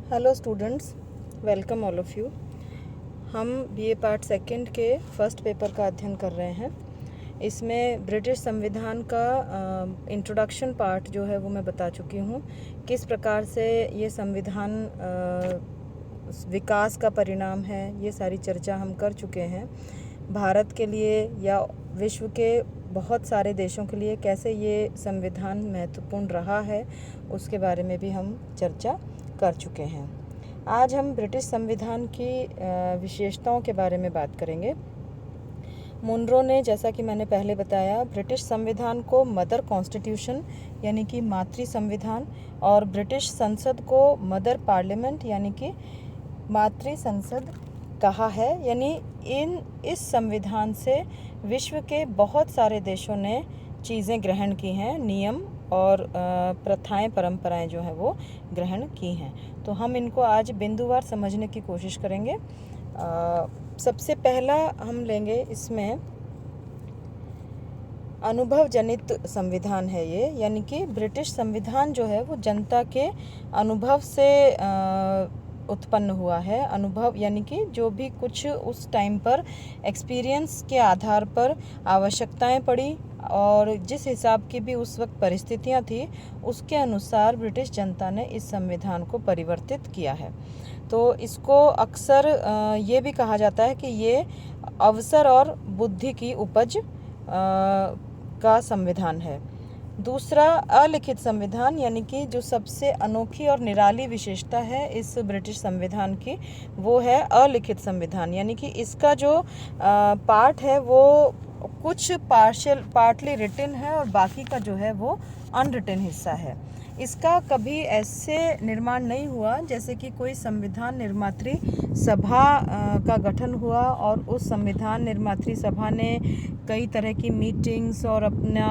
Hello students, welcome all of you. हम BA part second के first paper का अध्ययन कर रहे हैं। इसमें ब्रिटिश संविधान का इंट्रोडक्शन पार्ट जो है वो मैं बता चुकी हूँ। किस प्रकार से ये संविधान विकास का परिणाम है, ये सारी चर्चा हम कर चुके हैं। भारत के लिए या विश्व के बहुत सारे देशों के लिए कैसे ये संविधान महत्वपूर्ण रहा है, उसके बारे में भी हम चर्चा कर चुके हैं। आज हम ब्रिटिश संविधान की विशेषताओं के बारे में बात करेंगे। मुनरो ने, जैसा कि मैंने पहले बताया, ब्रिटिश संविधान को मदर कॉन्स्टिट्यूशन यानी कि मातृ संविधान और ब्रिटिश संसद को मदर पार्लियामेंट यानी कि मातृ संसद कहा है। यानी इस संविधान से विश्व के बहुत सारे देशों ने चीज़ें ग्रहण की हैं, नियम और प्रथाएं, परंपराएं जो हैं वो ग्रहण की हैं। तो हम इनको आज बिंदुवार समझने की कोशिश करेंगे। सबसे पहला हम लेंगे इसमें अनुभव जनित संविधान है ये, यानी कि ब्रिटिश संविधान जो है वो जनता के अनुभव से उत्पन्न हुआ है। अनुभव यानी कि जो भी कुछ उस टाइम पर एक्सपीरियंस के आधार पर आवश्यकताएं पड़ी और जिस हिसाब की भी उस वक्त परिस्थितियां थी, उसके अनुसार ब्रिटिश जनता ने इस संविधान को परिवर्तित किया है। तो इसको अक्सर ये भी कहा जाता है कि ये अवसर और बुद्धि की उपज का संविधान है। दूसरा, अलिखित संविधान, यानी कि जो सबसे अनोखी और निराली विशेषता है इस ब्रिटिश संविधान की, वो है अलिखित संविधान। यानी कि इसका जो पार्ट है वो कुछ पार्टली रिटन है और बाकी का जो है वो अनरिटन हिस्सा है। इसका कभी ऐसे निर्माण नहीं हुआ जैसे कि कोई संविधान निर्मात्री सभा का गठन हुआ और उस संविधान निर्मात्री सभा ने कई तरह की मीटिंग्स और अपना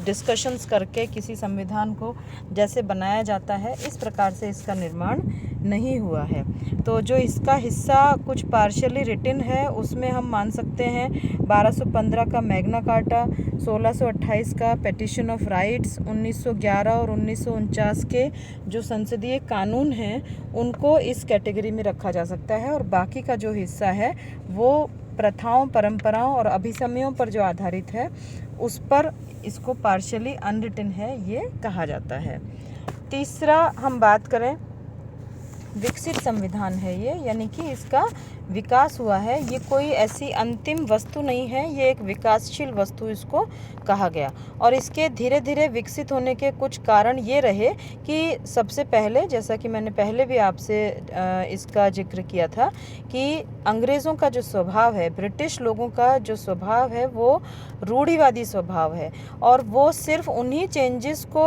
डिस्कशंस करके किसी संविधान को जैसे बनाया जाता है, इस प्रकार से इसका निर्माण नहीं हुआ है। तो जो इसका हिस्सा कुछ पार्शियली रिटन है उसमें हम मान सकते हैं 1215 का मैग्ना कार्टा, 1628 का पेटिशन ऑफ राइट्स, 1911 और 1949 के जो संसदीय कानून हैं उनको इस कैटेगरी में रखा जा सकता है। और बाकी का जो हिस्सा है वो प्रथाओं, परंपराओं और अभिसमयों पर जो आधारित है उस पर इसको पार्शियली अनरिटन है ये कहा जाता है। तीसरा हम बात करें, विकसित संविधान है ये, यानी कि इसका विकास हुआ है। ये कोई ऐसी अंतिम वस्तु नहीं है, ये एक विकासशील वस्तु इसको कहा गया। और इसके धीरे धीरे विकसित होने के कुछ कारण ये रहे कि सबसे पहले, जैसा कि मैंने पहले भी आपसे इसका जिक्र किया था, कि अंग्रेज़ों का जो स्वभाव है, ब्रिटिश लोगों का जो स्वभाव है वो रूढ़िवादी स्वभाव है और वो सिर्फ उन्हीं चेंजेस को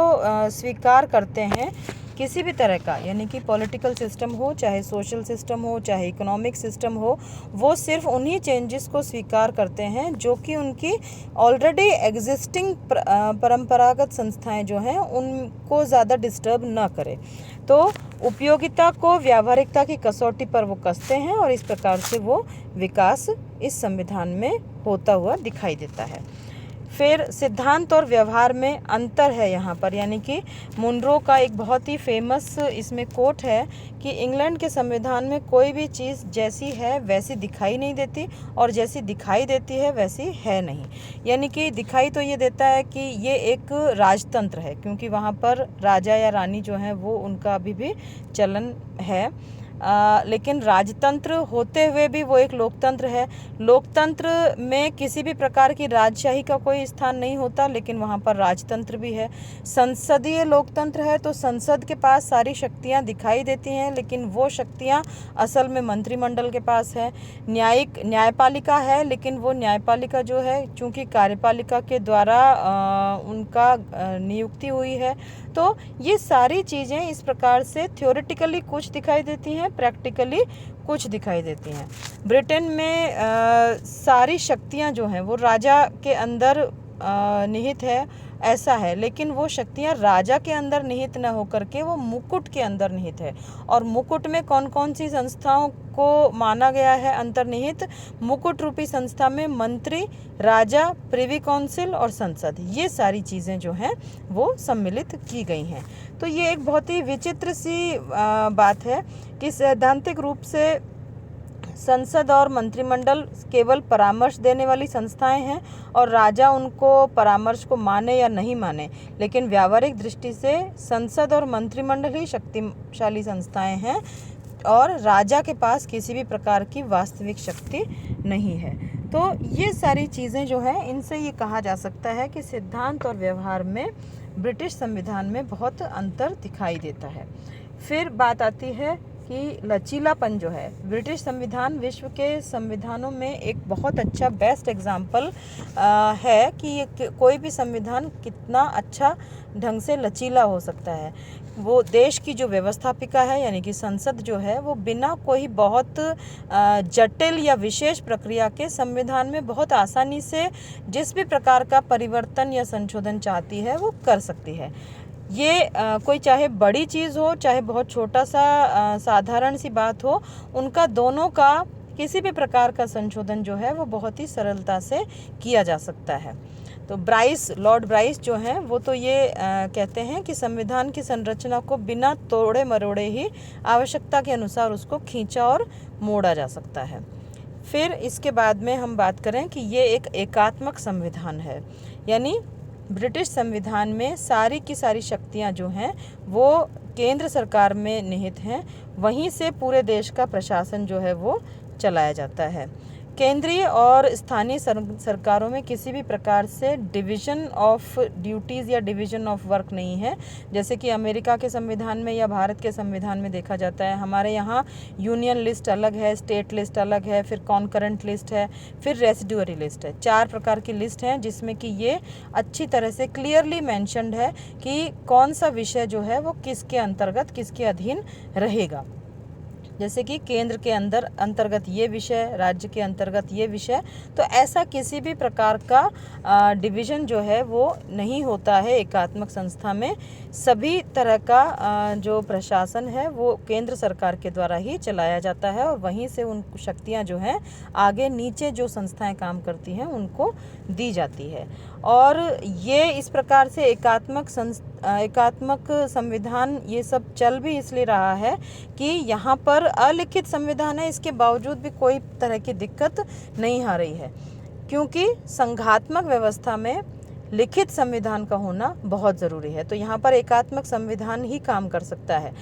स्वीकार करते हैं किसी भी तरह का, यानी कि पॉलिटिकल सिस्टम हो, चाहे सोशल सिस्टम हो, चाहे इकोनॉमिक सिस्टम हो, वो सिर्फ उन्हीं चेंजेस को स्वीकार करते हैं जो कि उनकी ऑलरेडी एग्जिस्टिंग परंपरागत संस्थाएं जो हैं उनको ज़्यादा डिस्टर्ब ना करे। तो उपयोगिता को व्यावहारिकता की कसौटी पर वो कसते हैं और इस प्रकार से वो विकास इस संविधान में होता हुआ दिखाई देता है। फिर सिद्धांत और व्यवहार में अंतर है यहाँ पर, यानी कि मुनरो का एक बहुत ही फेमस इसमें कोट है कि इंग्लैंड के संविधान में कोई भी चीज़ जैसी है वैसी दिखाई नहीं देती और जैसी दिखाई देती है वैसी है नहीं। यानी कि दिखाई तो ये देता है कि ये एक राजतंत्र है, क्योंकि वहाँ पर राजा या रानी जो हैं वो उनका अभी भी चलन है। लेकिन राजतंत्र होते हुए भी वो एक लोकतंत्र है। लोकतंत्र में किसी भी प्रकार की राजशाही का कोई स्थान नहीं होता, लेकिन वहाँ पर राजतंत्र भी है। संसदीय लोकतंत्र है तो संसद के पास सारी शक्तियाँ दिखाई देती हैं, लेकिन वो शक्तियाँ असल में मंत्रिमंडल के पास है। न्यायपालिका है, लेकिन वो न्यायपालिका जो है चूँकि कार्यपालिका के द्वारा उनका नियुक्ति हुई है। तो ये सारी चीज़ें इस प्रकार से थ्योरेटिकली कुछ दिखाई देती हैं, प्रैक्टिकली कुछ दिखाई देती हैं। ब्रिटेन में सारी शक्तियां जो हैं वो राजा के अंदर निहित है। ऐसा है, लेकिन वो शक्तियाँ राजा के अंदर निहित न होकर के वो मुकुट के अंदर निहित है। और मुकुट में कौन कौन सी संस्थाओं को माना गया है अंतर्निहित? मुकुट रूपी संस्था में मंत्री, राजा, प्रिवी काउंसिल और संसद, ये सारी चीज़ें जो हैं वो सम्मिलित की गई हैं। तो ये एक बहुत ही विचित्र सी बात है कि सैद्धांतिक रूप से संसद और मंत्रिमंडल केवल परामर्श देने वाली संस्थाएं हैं और राजा उनको परामर्श को माने या नहीं माने, लेकिन व्यावहारिक दृष्टि से संसद और मंत्रिमंडल ही शक्तिशाली संस्थाएं हैं और राजा के पास किसी भी प्रकार की वास्तविक शक्ति नहीं है। तो ये सारी चीज़ें जो हैं, इनसे ये कहा जा सकता है कि सिद्धांत और व्यवहार में ब्रिटिश संविधान में बहुत अंतर दिखाई देता है। फिर बात आती है कि लचीलापन जो है, ब्रिटिश संविधान विश्व के संविधानों में एक बहुत अच्छा बेस्ट एग्जाम्पल है कि कोई भी संविधान कितना अच्छा ढंग से लचीला हो सकता है। वो देश की जो व्यवस्थापिका है यानी कि संसद जो है, वो बिना कोई बहुत जटिल या विशेष प्रक्रिया के संविधान में बहुत आसानी से जिस भी प्रकार का परिवर्तन या संशोधन चाहती है वो कर सकती है। ये कोई चाहे बड़ी चीज़ हो चाहे बहुत छोटा सा साधारण सी बात हो, उनका दोनों का किसी भी प्रकार का संशोधन जो है वो बहुत ही सरलता से किया जा सकता है। तो लॉर्ड ब्राइस जो हैं वो तो ये कहते हैं कि संविधान की संरचना को बिना तोड़े मरोड़े ही आवश्यकता के अनुसार उसको खींचा और मोड़ा जा सकता है। फिर इसके बाद में हम बात करें कि ये एक एकात्मक संविधान है, यानी ब्रिटिश संविधान में सारी की सारी शक्तियाँ जो हैं वो केंद्र सरकार में निहित हैं, वहीं से पूरे देश का प्रशासन जो है वो चलाया जाता है। केंद्रीय और स्थानीय सरकारों में किसी भी प्रकार से डिवीज़न ऑफ ड्यूटीज़ या डिवीज़न ऑफ वर्क नहीं है, जैसे कि अमेरिका के संविधान में या भारत के संविधान में देखा जाता है। हमारे यहाँ यूनियन लिस्ट अलग है, स्टेट लिस्ट अलग है, फिर कॉन्करेंट लिस्ट है, फिर रेसिडुअरी लिस्ट है। 4 प्रकार की लिस्ट हैं जिसमें कि ये अच्छी तरह से क्लियरली मेंशन्ड है कि कौन सा विषय जो है वो किसके अंतर्गत किसके अधीन रहेगा। जैसे कि केंद्र के अंतर्गत ये विषय, राज्य के अंतर्गत ये विषय, तो ऐसा किसी भी प्रकार का डिवीज़न जो है वो नहीं होता है एकात्मक संस्था में। सभी तरह का जो प्रशासन है वो केंद्र सरकार के द्वारा ही चलाया जाता है और वहीं से उन शक्तियां जो हैं आगे नीचे जो संस्थाएं काम करती हैं उनको दी जाती है। और ये इस प्रकार से एकात्मक संविधान ये सब चल भी इसलिए रहा है कि यहाँ पर अलिखित संविधान है, इसके बावजूद भी कोई तरह की दिक्कत नहीं आ रही है, क्योंकि संघात्मक व्यवस्था में लिखित संविधान का होना बहुत ज़रूरी है। तो यहाँ पर एकात्मक संविधान ही काम कर सकता है।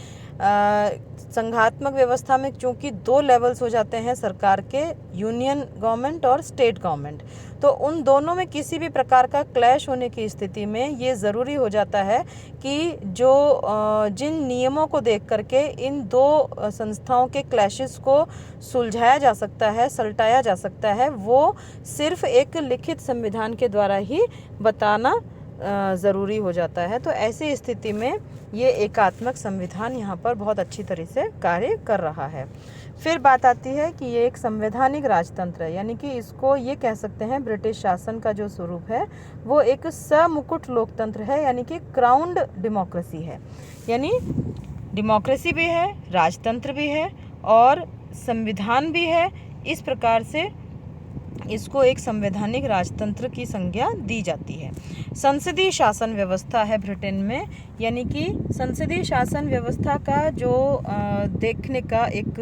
संघात्मक व्यवस्था में चूँकि 2 लेवल्स हो जाते हैं सरकार के, यूनियन गवर्नमेंट और स्टेट गवर्नमेंट, तो उन दोनों में किसी भी प्रकार का क्लैश होने की स्थिति में ये ज़रूरी हो जाता है कि जिन नियमों को देख करके इन 2 संस्थाओं के क्लैशेस को सुलझाया जा सकता है, सलटाया जा सकता है, वो सिर्फ एक लिखित संविधान के द्वारा ही बताना ज़रूरी हो जाता है। तो ऐसी स्थिति में ये एकात्मक संविधान यहाँ पर बहुत अच्छी तरह से कार्य कर रहा है। फिर बात आती है कि ये एक संवैधानिक राजतंत्र है, यानी कि इसको ये कह सकते हैं ब्रिटिश शासन का जो स्वरूप है वो एक समुकुट लोकतंत्र है, यानी कि क्राउन्ड डेमोक्रेसी है। यानी डेमोक्रेसी भी है, राजतंत्र भी है और संविधान भी है। इस प्रकार से इसको एक संवैधानिक राजतंत्र की संज्ञा दी जाती है। संसदीय शासन व्यवस्था है ब्रिटेन में, यानी कि संसदीय शासन व्यवस्था का जो देखने का एक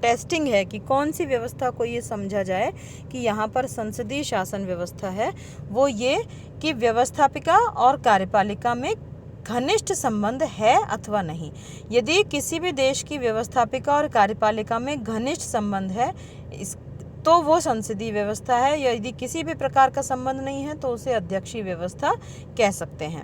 टेस्टिंग है कि कौन सी व्यवस्था को ये समझा जाए कि यहाँ पर संसदीय शासन व्यवस्था है, वो ये कि व्यवस्थापिका और कार्यपालिका में घनिष्ठ संबंध है अथवा नहीं। यदि किसी भी देश की व्यवस्थापिका और कार्यपालिका में घनिष्ठ संबंध है तो वो संसदीय व्यवस्था है, यदि किसी भी प्रकार का संबंध नहीं है तो उसे अध्यक्षीय व्यवस्था कह सकते हैं।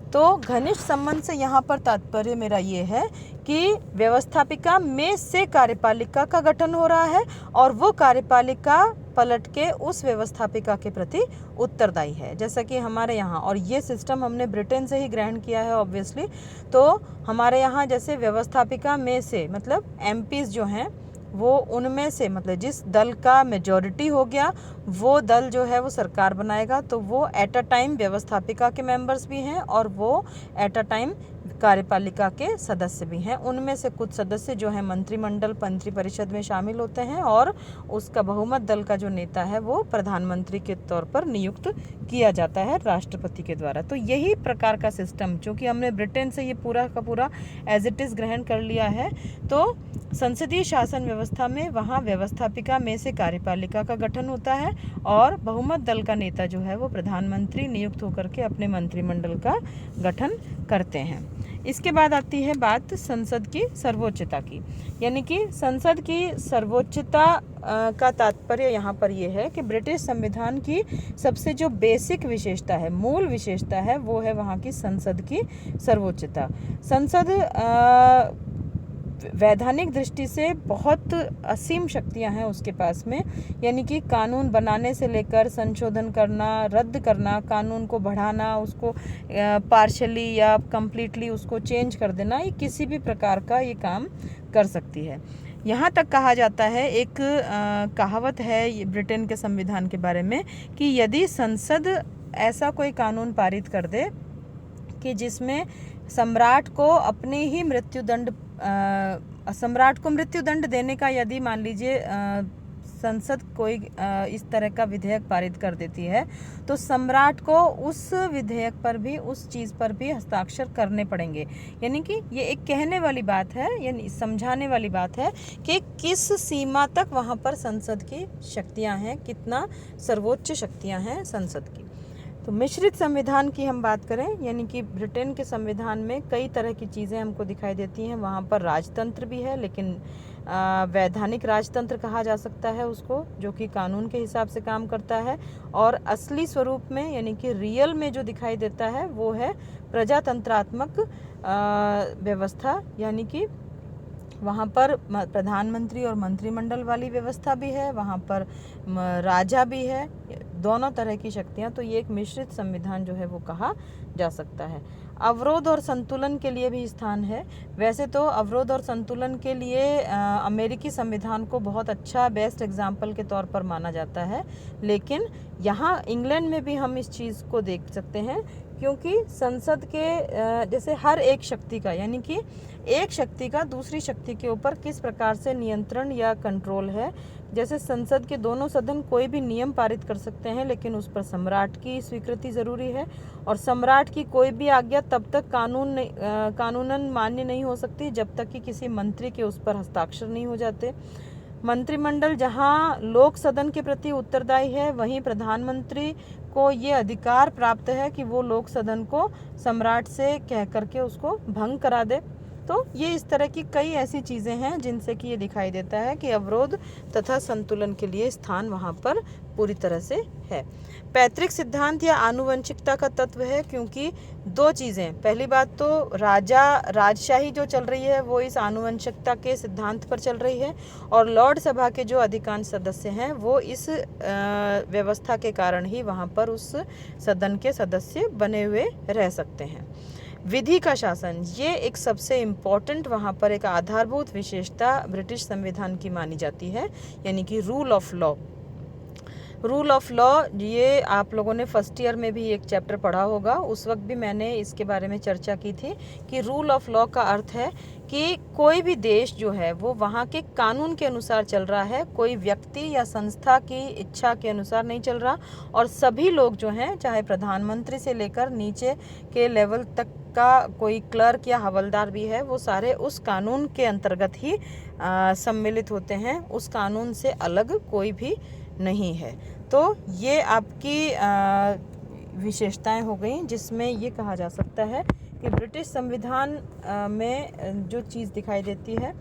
तो घनिष्ठ संबंध से यहाँ पर तात्पर्य मेरा ये है कि व्यवस्थापिका में से कार्यपालिका का गठन हो रहा है और वो कार्यपालिका पलट के उस व्यवस्थापिका के प्रति उत्तरदायी है, जैसा कि हमारे यहाँ। और ये सिस्टम हमने ब्रिटेन से ही ग्रहण किया है ऑब्वियसली। तो हमारे यहाँ जैसे व्यवस्थापिका में से मतलब एमपीज जो हैं वो उनमें से मतलब जिस दल का मेजॉरिटी हो गया वो दल जो है वो सरकार बनाएगा। तो वो एट अ टाइम व्यवस्थापिका के मेंबर्स भी हैं और वो एट अ टाइम कार्यपालिका के सदस्य भी हैं। उनमें से कुछ सदस्य जो हैं मंत्रिमंडल मंत्रिपरिषद में शामिल होते हैं और उसका बहुमत दल का जो नेता है वो प्रधानमंत्री के तौर पर नियुक्त किया जाता है राष्ट्रपति के द्वारा। तो यही प्रकार का सिस्टम, चूँकि हमने ब्रिटेन से ये पूरा का पूरा एज इट इज़ ग्रहण कर लिया है, तो संसदीय शासन व्यवस्था में वहाँ व्यवस्थापिका में से कार्यपालिका का गठन होता है और बहुमत दल का नेता जो है वो प्रधानमंत्री नियुक्त होकर के अपने मंत्रिमंडल का गठन करते हैं। इसके बाद आती है बात संसद की सर्वोच्चता की, यानी कि संसद की सर्वोच्चता का तात्पर्य यहाँ पर ये है कि ब्रिटिश संविधान की सबसे जो बेसिक विशेषता है, मूल विशेषता है, वो है वहाँ की संसद की सर्वोच्चता। संसद वैधानिक दृष्टि से बहुत असीम शक्तियां हैं उसके पास में, यानी कि कानून बनाने से लेकर संशोधन करना, रद्द करना, कानून को बढ़ाना, उसको पार्शली या कंप्लीटली उसको चेंज कर देना, ये किसी भी प्रकार का ये काम कर सकती है। यहाँ तक कहा जाता है, एक कहावत है ब्रिटेन के संविधान के बारे में कि यदि संसद ऐसा कोई कानून पारित कर दे कि जिसमें सम्राट को अपने ही सम्राट को मृत्युदंड देने का यदि मान लीजिए संसद कोई इस तरह का विधेयक पारित कर देती है, तो सम्राट को उस विधेयक पर भी, उस चीज़ पर भी हस्ताक्षर करने पड़ेंगे। यानी कि ये एक कहने वाली बात है, यानी समझाने वाली बात है कि किस सीमा तक वहाँ पर संसद की शक्तियाँ हैं, कितना सर्वोच्च शक्तियाँ हैं संसद की। तो मिश्रित संविधान की हम बात करें, यानी कि ब्रिटेन के संविधान में कई तरह की चीज़ें हमको दिखाई देती हैं। वहाँ पर राजतंत्र भी है, लेकिन वैधानिक राजतंत्र कहा जा सकता है उसको, जो कि कानून के हिसाब से काम करता है। और असली स्वरूप में, यानी कि रियल में जो दिखाई देता है वो है प्रजातंत्रात्मक व्यवस्था, यानी कि वहाँ पर प्रधानमंत्री और मंत्रिमंडल वाली व्यवस्था भी है, वहाँ पर राजा भी है, दोनों तरह की शक्तियाँ। तो ये एक मिश्रित संविधान जो है वो कहा जा सकता है। अवरोध और संतुलन के लिए भी स्थान है। वैसे तो अवरोध और संतुलन के लिए अमेरिकी संविधान को बहुत अच्छा बेस्ट एग्जाम्पल के तौर पर माना जाता है, लेकिन यहाँ इंग्लैंड में भी हम इस चीज़ को देख सकते हैं, क्योंकि संसद के जैसे हर एक शक्ति का, यानी कि एक शक्ति का दूसरी शक्ति के ऊपर किस प्रकार से नियंत्रण या कंट्रोल है। जैसे संसद के दोनों सदन कोई भी नियम पारित कर सकते हैं, लेकिन उस पर सम्राट की स्वीकृति ज़रूरी है, और सम्राट की कोई भी आज्ञा तब तक कानूनन मान्य नहीं हो सकती जब तक कि किसी मंत्री के उस पर हस्ताक्षर नहीं हो जाते। मंत्रिमंडल जहां लोक सदन के प्रति उत्तरदायी है, वहीं प्रधानमंत्री को ये अधिकार प्राप्त है कि वो लोक सदन को सम्राट से कह करके उसको भंग करा दे। तो ये इस तरह की कई ऐसी चीज़ें हैं जिनसे कि ये दिखाई देता है कि अवरोध तथा संतुलन के लिए स्थान वहाँ पर पूरी तरह से है। पैतृक सिद्धांत या आनुवंशिकता का तत्व है, क्योंकि दो चीज़ें, पहली बात तो राजशाही जो चल रही है वो इस आनुवंशिकता के सिद्धांत पर चल रही है, और लॉर्ड सभा के जो अधिकांश सदस्य हैं वो इस व्यवस्था के कारण ही वहाँ पर उस सदन के सदस्य बने हुए रह सकते हैं। विधि का शासन, ये एक सबसे इम्पॉर्टेंट वहाँ पर एक आधारभूत विशेषता ब्रिटिश संविधान की मानी जाती है, यानी कि rule of law. Rule of law, ये आप लोगों ने फर्स्ट ईयर में भी एक चैप्टर पढ़ा होगा, उस वक्त भी मैंने इसके बारे में चर्चा की थी कि रूल ऑफ लॉ का अर्थ है कि कोई भी देश जो है वो वहाँ के कानून के अनुसार चल रहा है, कोई व्यक्ति या संस्था की इच्छा के अनुसार नहीं चल रहा, और सभी लोग जो हैं, चाहे प्रधानमंत्री से लेकर नीचे के लेवल तक का कोई क्लर्क या हवलदार भी है, वो सारे उस कानून के अंतर्गत ही सम्मिलित होते हैं, उस कानून से अलग कोई भी नहीं है। तो ये आपकी विशेषताएं हो गई, जिसमें ये कहा जा सकता है कि ब्रिटिश संविधान में जो चीज़ दिखाई देती है,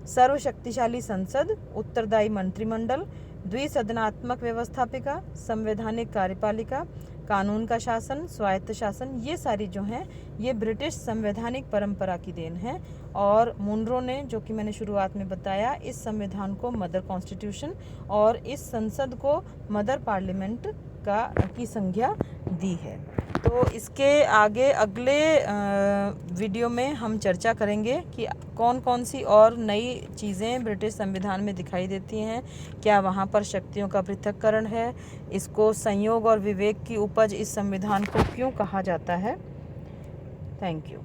सर्वशक्तिशाली संसद, उत्तरदायी मंत्रिमंडल, द्विसदनात्मक व्यवस्थापिका, संवैधानिक कार्यपालिका, कानून का शासन, स्वायत्त शासन, ये सारी जो हैं ये ब्रिटिश संवैधानिक परंपरा की देन है। और मुनरो ने, जो कि मैंने शुरुआत में बताया, इस संविधान को मदर कॉन्स्टिट्यूशन और इस संसद को मदर पार्लियामेंट की संज्ञा दी है। तो इसके आगे अगले वीडियो में हम चर्चा करेंगे कि कौन कौन सी और नई चीज़ें ब्रिटिश संविधान में दिखाई देती हैं, क्या वहाँ पर शक्तियों का पृथक्करण है, इसको संयोग और विवेक की उपज इस संविधान को क्यों कहा जाता है। Thank you.